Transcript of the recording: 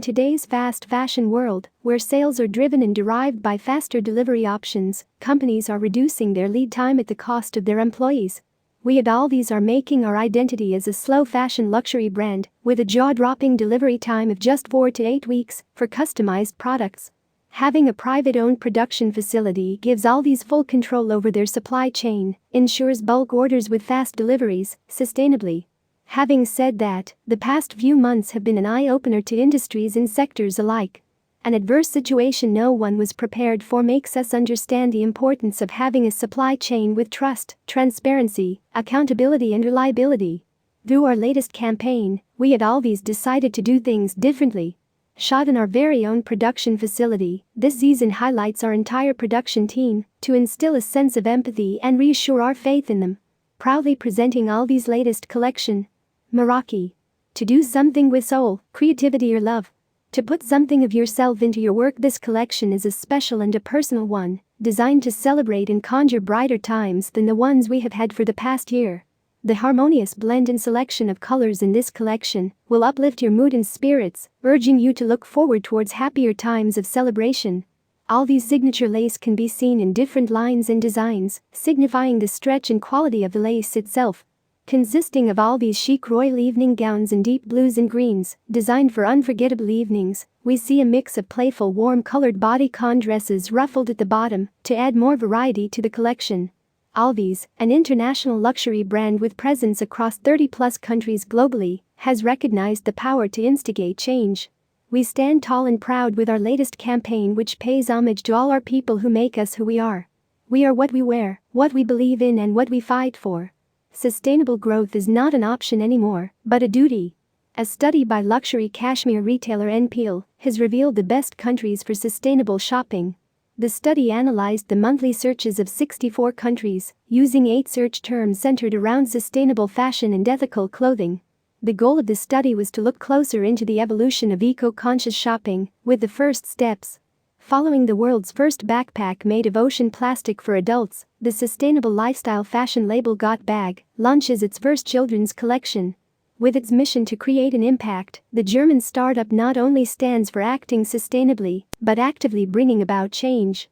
today's fast fashion world, where sales are driven and derived by faster delivery options, companies are reducing their lead time at the cost of their employees. We at OLVI'S are making our identity as a slow fashion luxury brand with a jaw-dropping delivery time of just 4 to 8 weeks for customized products. Having a private-owned production facility gives OLVI'S full control over their supply chain, ensures bulk orders with fast deliveries, sustainably. Having said that, the past few months have been an eye-opener to industries and sectors alike. An adverse situation no one was prepared for makes us understand the importance of having a supply chain with trust, transparency, accountability and reliability. Through our latest campaign, we at OLVI'S decided to do things differently. Shot in our very own production facility, this season highlights our entire production team to instill a sense of empathy and reassure our faith in them. Proudly presenting OLVI'S latest collection, Meraki. To do something with soul, creativity or love. To put something of yourself into your work. This collection is a special and a personal one, designed to celebrate and conjure brighter times than the ones we have had for the past year. The harmonious blend and selection of colors in this collection will uplift your mood and spirits, urging you to look forward towards happier times of celebration. OLVI'S signature lace can be seen in different lines and designs, signifying the stretch and quality of the lace itself. Consisting of OLVI'S chic royal evening gowns in deep blues and greens, designed for unforgettable evenings, we see a mix of playful warm-colored bodycon dresses ruffled at the bottom to add more variety to the collection. OLVI'S, an international luxury brand with presence across 30-plus countries globally, has recognized the power to instigate change. We stand tall and proud with our latest campaign, which pays homage to all our people who make us who we are. We are what we wear, what we believe in and what we fight for. Sustainable growth is not an option anymore, but a duty. A study by luxury cashmere retailer N.Peal has revealed the best countries for sustainable shopping. The study analyzed the monthly searches of 64 countries, using 8 search terms centered around sustainable fashion and ethical clothing. The goal of the study was to look closer into the evolution of eco-conscious shopping, with the first steps. Following the world's first backpack made of ocean plastic for adults, the sustainable lifestyle fashion label Got Bag launches its first children's collection. With its mission to create an impact, the German startup not only stands for acting sustainably, but actively bringing about change.